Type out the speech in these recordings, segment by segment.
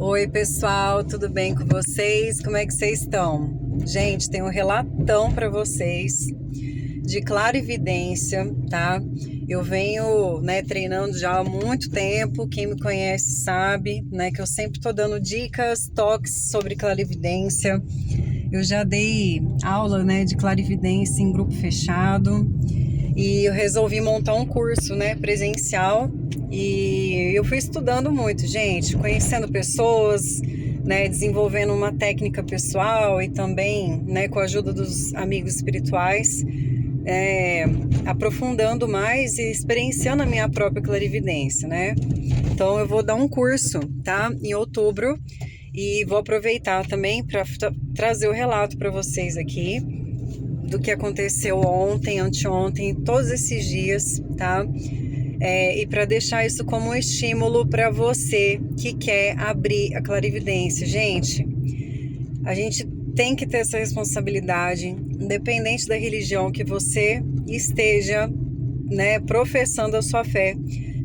Oi, pessoal, tudo bem com vocês? Como é que vocês estão? Gente, tem um relatão para vocês de clarividência, tá? Eu venho, treinando já há muito tempo. Quem me conhece sabe, que eu sempre tô dando dicas, toques sobre clarividência. Eu já dei aula, de clarividência em grupo fechado e eu resolvi montar um curso, presencial. E eu fui estudando muito, gente, conhecendo pessoas, desenvolvendo uma técnica pessoal e também, com a ajuda dos amigos espirituais, aprofundando mais e experienciando a minha própria clarividência, Então eu vou dar um curso, tá? Em outubro, e vou aproveitar também para trazer o relato para vocês aqui do que aconteceu ontem, anteontem, todos esses dias, tá? E para deixar isso como um estímulo para você que quer abrir a clarividência. Gente, a gente tem que ter essa responsabilidade, independente da religião que você esteja, professando a sua fé.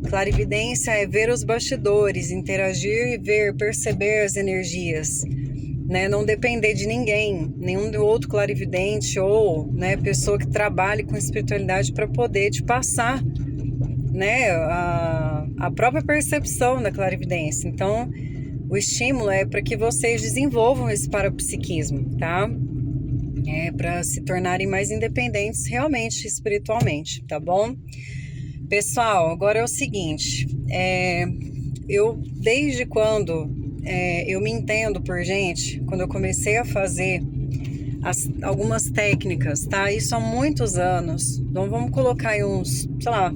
Clarividência é ver os bastidores, interagir e ver, perceber as energias, não depender de ninguém, nenhum outro clarividente ou, pessoa que trabalhe com espiritualidade para poder te passar, a própria percepção da clarividência. Então, o estímulo é para que vocês desenvolvam esse parapsiquismo, tá? Para se tornarem mais independentes realmente espiritualmente, tá bom? Pessoal, agora é o seguinte, eu desde quando eu me entendo por gente, quando eu comecei a fazer algumas técnicas, tá? Isso há muitos anos, então vamos colocar aí uns, sei lá,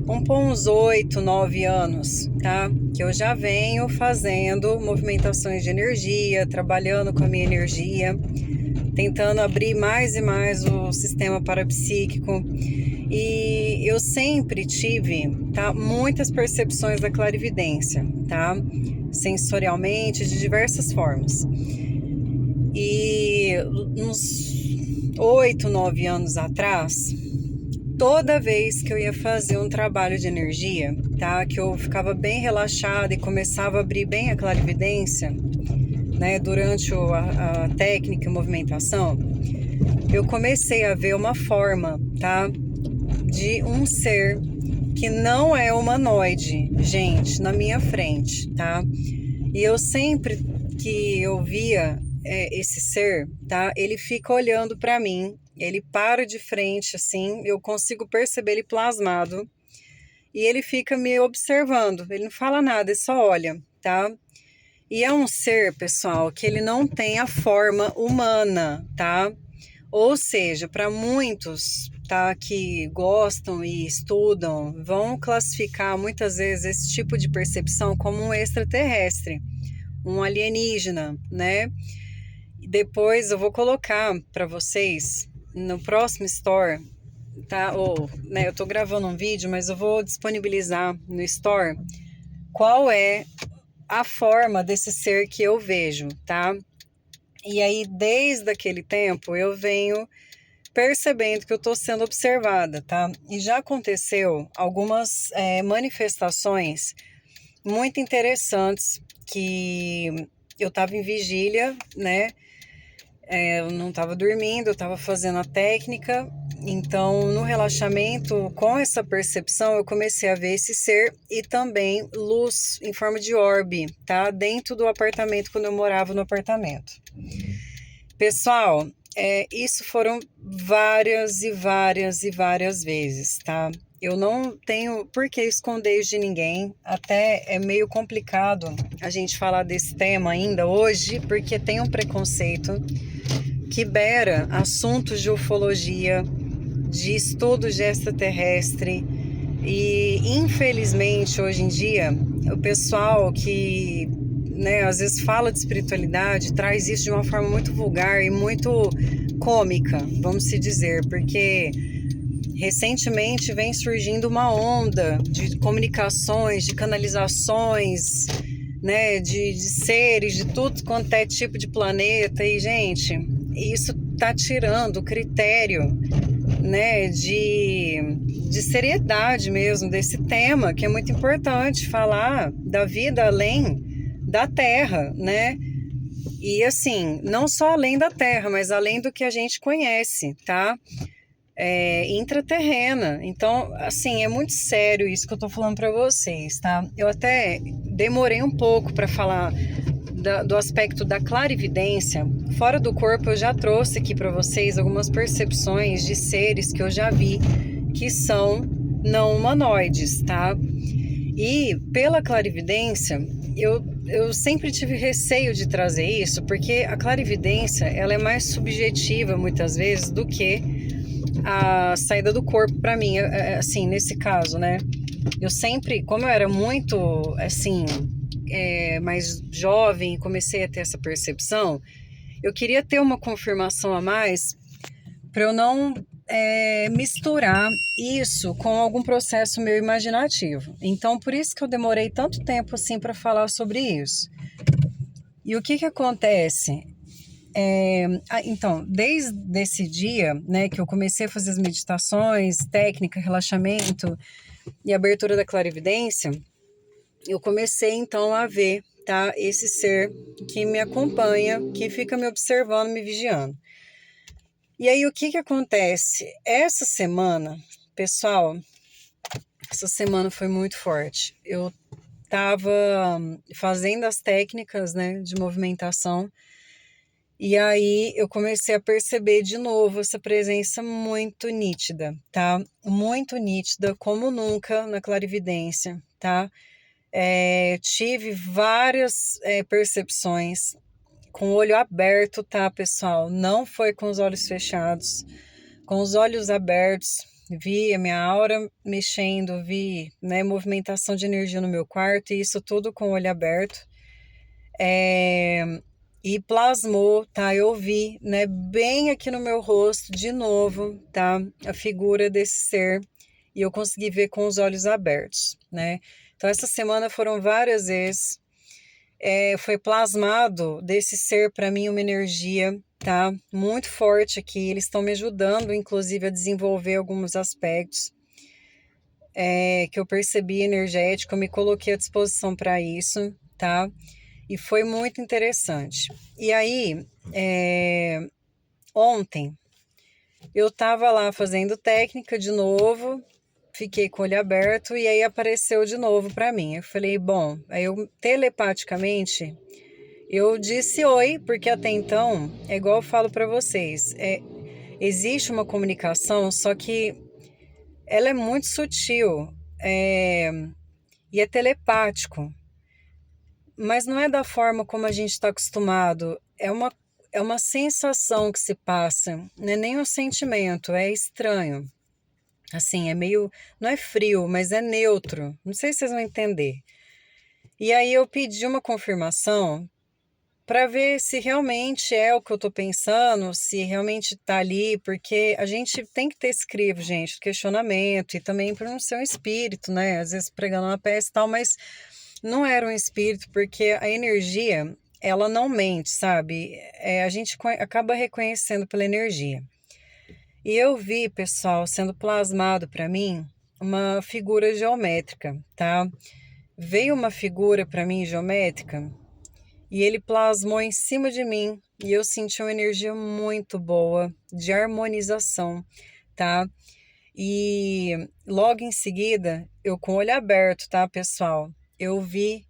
vamos pôr uns 8, 9 anos, tá? Que eu já venho fazendo movimentações de energia, trabalhando com a minha energia, tentando abrir mais e mais o sistema parapsíquico. E eu sempre tive, tá, muitas percepções da clarividência, tá? Sensorialmente, de diversas formas. E uns 8, 9 anos atrás, toda vez que eu ia fazer um trabalho de energia, tá, que eu ficava bem relaxada e começava a abrir bem a clarividência, durante a técnica e movimentação, eu comecei a ver uma forma, tá, de um ser que não é humanoide, gente, na minha frente, tá? E eu sempre que eu via esse ser, tá, ele fica olhando para mim. Ele para de frente, assim, eu consigo perceber ele plasmado. E ele fica me observando, ele não fala nada, ele só olha, tá? E é um ser, pessoal, que ele não tem a forma humana, tá? Ou seja, para muitos, tá, que gostam e estudam, vão classificar muitas vezes esse tipo de percepção como um extraterrestre, um alienígena, Depois eu vou colocar para vocês no próximo store, tá? Ou, eu tô gravando um vídeo, mas eu vou disponibilizar no store qual é a forma desse ser que eu vejo, tá? E aí, desde aquele tempo, eu venho percebendo que eu tô sendo observada, tá? E já aconteceu algumas manifestações muito interessantes que eu tava em vigília, eu não estava dormindo, eu estava fazendo a técnica. Então, no relaxamento, com essa percepção, eu comecei a ver esse ser e também luz em forma de orbe, tá? Dentro do apartamento, quando eu morava no apartamento. Pessoal, isso foram várias e várias e várias vezes, tá? Eu não tenho por que esconder isso de ninguém, até é meio complicado a gente falar desse tema ainda hoje, porque tem um preconceito que beira assuntos de ufologia, de estudos de extraterrestre, e infelizmente hoje em dia o pessoal que às vezes fala de espiritualidade traz isso de uma forma muito vulgar e muito cômica, vamos se dizer, porque recentemente vem surgindo uma onda de comunicações, de canalizações, de seres, de tudo quanto é tipo de planeta. E, gente, isso tá tirando o critério, de seriedade mesmo desse tema, que é muito importante falar da vida além da Terra, né? E assim, não só além da Terra, mas além do que a gente conhece, tá? Intraterrena. Então, assim, é muito sério isso que eu tô falando para vocês, tá? Eu até demorei um pouco para falar do aspecto da clarividência. Fora do corpo, eu já trouxe aqui para vocês algumas percepções de seres que eu já vi que são não humanoides, tá? E pela clarividência, eu sempre tive receio de trazer isso, porque a clarividência ela é mais subjetiva muitas vezes do que a saída do corpo para mim, assim, nesse caso, né? Eu sempre, como eu era muito, assim, mais jovem e comecei a ter essa percepção, eu queria ter uma confirmação a mais para eu não misturar isso com algum processo meu imaginativo. Então, por isso que eu demorei tanto tempo assim para falar sobre isso. E o que que acontece? Então, desde esse dia, né, que eu comecei a fazer as meditações, técnica, relaxamento e abertura da clarividência, eu comecei então a ver, tá, esse ser que me acompanha, que fica me observando, me vigiando. E aí, o que que acontece? Essa semana, pessoal, essa semana foi muito forte. Eu estava fazendo as técnicas, né, de movimentação, e aí eu comecei a perceber de novo essa presença muito nítida, tá? Muito nítida, como nunca na clarividência, tá? Tive várias percepções com o olho aberto, tá, pessoal? Não foi com os olhos fechados, com os olhos abertos. Vi a minha aura mexendo, vi, né, movimentação de energia no meu quarto, e isso tudo com o olho aberto. E plasmou, tá? Eu vi, né, bem aqui no meu rosto, de novo, tá? A figura desse ser, e eu consegui ver com os olhos abertos, né? Então, essa semana foram várias vezes, foi plasmado desse ser para mim uma energia, tá? Muito forte aqui. Eles estão me ajudando, inclusive, a desenvolver alguns aspectos que eu percebi energético, eu me coloquei à disposição para isso, tá? E foi muito interessante. E aí, ontem, eu estava lá fazendo técnica de novo, fiquei com o olho aberto e aí apareceu de novo para mim. Eu falei, bom, aí eu telepaticamente, eu disse oi, porque até então, é igual eu falo para vocês, existe uma comunicação, só que ela é muito sutil, e é telepático. Mas não é da forma como a gente está acostumado. É uma sensação que se passa, não é nem um sentimento, é estranho. Assim, é meio. Não é frio, mas é neutro. Não sei se vocês vão entender. E aí eu pedi uma confirmação para ver se realmente é o que eu estou pensando, se realmente está ali, porque a gente tem que ter esse crivo, gente, questionamento, e também para não ser um espírito, né? Às vezes pregando uma peça e tal, mas não era um espírito, porque a energia, ela não mente, sabe? A gente acaba reconhecendo pela energia. E eu vi, pessoal, sendo plasmado para mim uma figura geométrica, tá? Veio uma figura para mim geométrica e ele plasmou em cima de mim e eu senti uma energia muito boa de harmonização, tá? E logo em seguida, eu com o olho aberto, tá, pessoal? Eu vi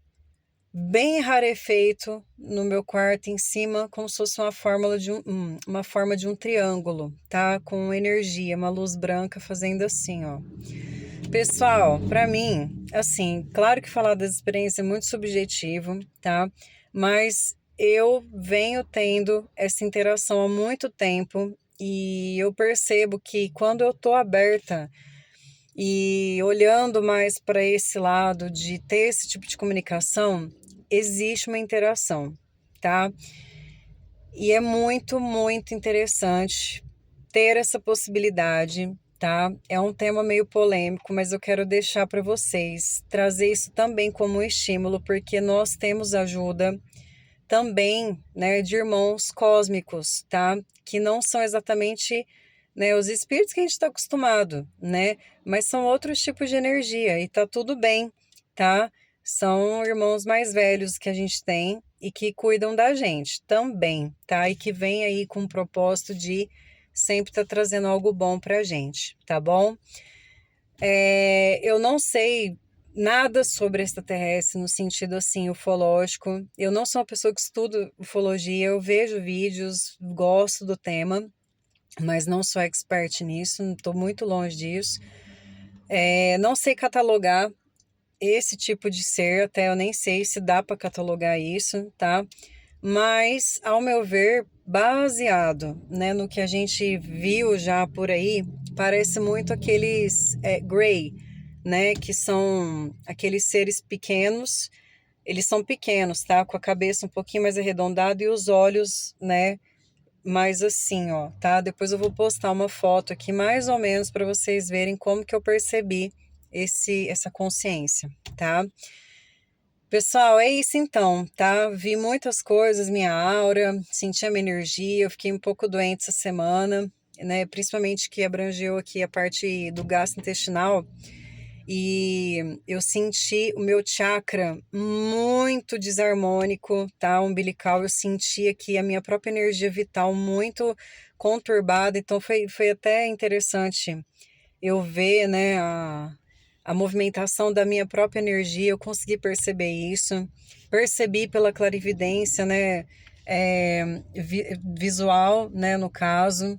bem rarefeito no meu quarto em cima, como se fosse uma forma de um triângulo, tá? Com energia, uma luz branca fazendo assim, ó. Pessoal, para mim, assim, claro que falar das experiências é muito subjetivo, tá? Mas eu venho tendo essa interação há muito tempo e eu percebo que quando eu tô aberta e olhando mais para esse lado de ter esse tipo de comunicação, existe uma interação, tá? E é muito, muito interessante ter essa possibilidade, tá? É um tema meio polêmico, mas eu quero deixar para vocês, trazer isso também como um estímulo, porque nós temos ajuda também, né, de irmãos cósmicos, tá? Que não são exatamente, né, os espíritos que a gente está acostumado, né? Mas são outros tipos de energia e tá tudo bem, tá? são irmãos mais velhos que a gente tem e que cuidam da gente também, tá? E que vem aí com o propósito de sempre estar trazendo algo bom pra gente, tá bom? Eu não sei nada sobre extraterrestre no sentido assim ufológico. Eu não sou uma pessoa que estuda ufologia, eu vejo vídeos, gosto do tema, mas não sou expert nisso, estou muito longe disso. Não sei catalogar esse tipo de ser, até eu nem sei se dá para catalogar isso, tá? Mas, ao meu ver, baseado, né, no que a gente viu já por aí, parece muito aqueles Grey, né, que são aqueles seres pequenos. Eles são pequenos, tá? Com a cabeça um pouquinho mais arredondada e os olhos, né, mais assim, ó, tá? Depois eu vou postar uma foto aqui mais ou menos para vocês verem como que eu percebi essa consciência, tá? Pessoal, é isso então, tá? Vi muitas coisas, minha aura, senti a minha energia, eu fiquei um pouco doente essa semana, né? Principalmente que abrangeu aqui a parte do gastrointestinal e eu senti o meu chakra muito desarmônico, tá? Umbilical, eu senti aqui a minha própria energia vital muito conturbada, então foi até interessante eu ver, né, a movimentação da minha própria energia, eu consegui perceber isso, percebi pela clarividência, né, visual, né, no caso,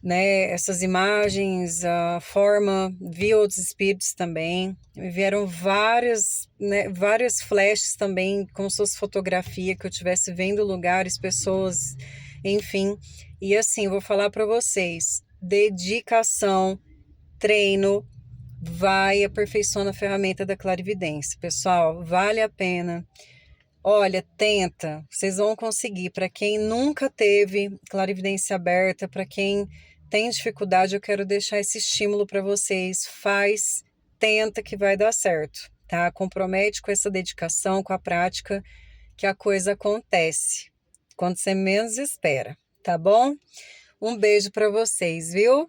né, essas imagens, a forma, vi outros espíritos também, vieram várias, né, várias flashes também, como se fosse fotografia, que eu estivesse vendo lugares, pessoas, enfim, e assim, vou falar para vocês, dedicação, treino, vai aperfeiçoando a ferramenta da clarividência. Pessoal, vale a pena. Olha, tenta, vocês vão conseguir. Para quem nunca teve clarividência aberta, para quem tem dificuldade, eu quero deixar esse estímulo para vocês. Faz, tenta que vai dar certo, tá? Compromete com essa dedicação, com a prática, que a coisa acontece quando você menos espera, tá bom? Um beijo para vocês, viu?